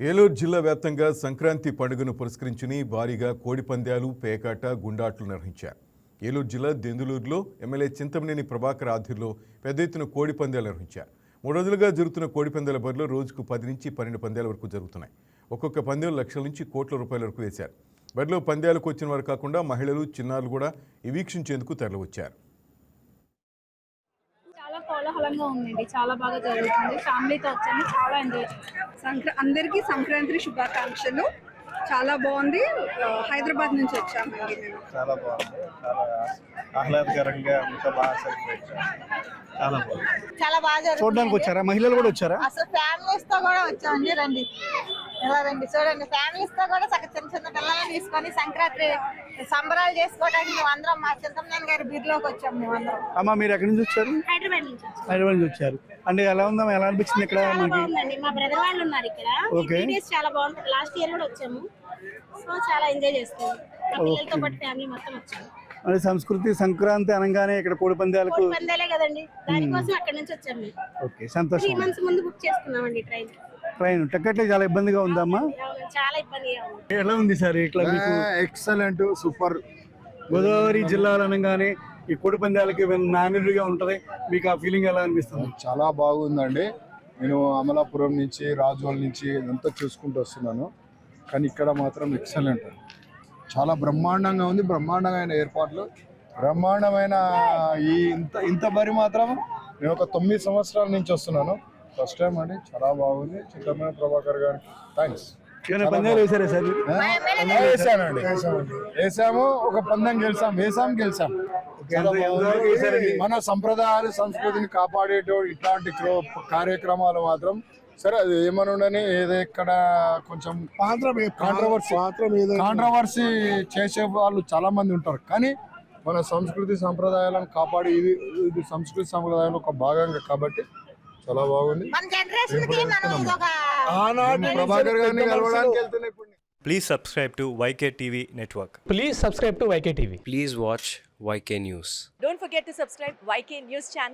ఏలూరు జిల్లా వ్యాప్తంగా సంక్రాంతి పండుగను పురస్కరించుని భారీగా కోడి పందాలు, పేకాట, గుండాట్లు నిర్వహించారు. ఏలూరు జిల్లా దెందులూరులో ఎమ్మెల్యే చింతమనేని ప్రభాకర్ ఆధ్వర్యంలో పెద్ద ఎత్తున కోడి పందాలు నిర్వహించారు. 3 రోజులుగా జరుగుతున్న కోడి పందాల బరిలో రోజుకు 10 నుంచి 12 పందాల వరకు జరుగుతున్నాయి. ఒక్కొక్క పందెం లక్షల నుంచి కోట్ల రూపాయల వరకు వేశారు. బరిలో పందాలకు వచ్చిన వారు కాకుండా మహిళలు, చిన్నారులు కూడా ఈ వీక్షించేందుకు తరలివచ్చారు. చాలా కోలాహలంగా ఉందండి. చాలా బాగా జరుగుతుంది. ఫ్యామిలీతో వచ్చాము, చాలా ఎంజాయ్ చేస్తాం. అందరికీ సంక్రాంతి శుభాకాంక్షలు. చాలా బాగుంది. హైదరాబాద్ నుంచి వచ్చామండి మేము. చాలా బాగుంది. చాలా ఆహ్లాదకరంగా ఇంకా బాగా సెలబ్రేట్ చాలా బాగుంది. చాలా బాగా చూడడానికి వచ్చారా? మహిళలు కూడా వచ్చారా? అసలు ఫ్యామిలీస్ తో కూడా వచ్చామండి. రండి, ఎలా రండి, చూడండి. ఫ్యామిలీస్ తో కూడా చిన్న చిన్న పిల్లల్ని తీసుకొని సంక్రాంతి సంబరాలు చేసుకోవడానికి మేము అందరం మా చింతమనేని గారి బీర్లోకి వచ్చాము. మేము అందరం. అమ్మా, మీరు ఎక్కడి నుంచి వచ్చారు? హైదరాబాద్ నుంచి హైదరాబాద్ నుంచి వచ్చారు. అంటే ఎలా ఉందా? ఎలా అనిపించింది ఇక్కడ మనకి? బాగుందండి. మా బ్రదర్ వాళ్ళు ఉన్నారు ఇక్కడ. ఓకే. చాలా బాగుంటుంది. లాస్ట్ ఇయర్ కూడా వచ్చాము. సో చాలా ఎంజాయ్ చేస్తాము. మా పిల్లలతో పాటు ఫ్యామిలీ మొత్తం వచ్చాము. మరి సంస్కృతి సంక్రాంతి అనగానే ఇక్కడ కోడి పందాలకు పందాలే కదండి, దానికోసం అక్కడ నుంచి వచ్చాము. ఓకే, సంతోషం. 3 months ముందు బుక్ చేసుకున్నామండి ట్రైన్. టికెట్లు చాలా ఇబ్బందిగా ఉందమ్మా? చాలా ఇబ్బందిగా ఉంది. ఎలా ఉంది సార్ ఇట్లా మీకు? Excellent, super. గోదావరి జిల్లాలు అనగానే ఈ కోడి పందాలకి నానుడిగా ఉంటది. మీకు ఆ ఫీలింగ్ ఎలా అనిపిస్తుంది? చాలా బాగుందండి. నేను అమలాపురం నుంచి, రాజోల్ నుంచి ఇదంతా చూసుకుంటూ వస్తున్నాను. కానీ ఇక్కడ మాత్రం ఎక్సలెంట్, చాలా బ్రహ్మాండంగా ఉంది. బ్రహ్మాండమైన ఏర్పాట్లు, బ్రహ్మాండమైన ఈ ఇంత బరి మాత్రం నేను ఒక 9 సంవత్సరాల నుంచి వస్తున్నాను. ఫస్ట్ టైం అండి. చాలా బాగుంది. చింతమనేని ప్రభాకర్ గారికి థ్యాంక్స్. పందాలు వేసారా సార్? వేసానండి, వేసాము. ఒక పందెం గెలిచాం. చాలా బాగుంది. మన సంప్రదాయాలు, సంస్కృతిని కాపాడేటో ఇట్లాంటి కార్యక్రమాలు మాత్రం సరే, అది ఏమని ఉండని, ఏదెక్కడ కొంచెం కాంట్రవర్సీ చేసే వాళ్ళు చాలా మంది ఉంటారు. కానీ మన సంస్కృతి సంప్రదాయాలను కాపాడి ఇది సంస్కృతి సంప్రదాయాలు ఒక భాగంగా కాబట్టి చాలా బాగుంది. ప్రభాకర్ గారిని కలవడానికి వెళ్తున్నాయి ఇప్పుడు. Please subscribe to YK TV Network. Please subscribe to YK TV. Please watch YK News. Don't forget to subscribe YK News channel.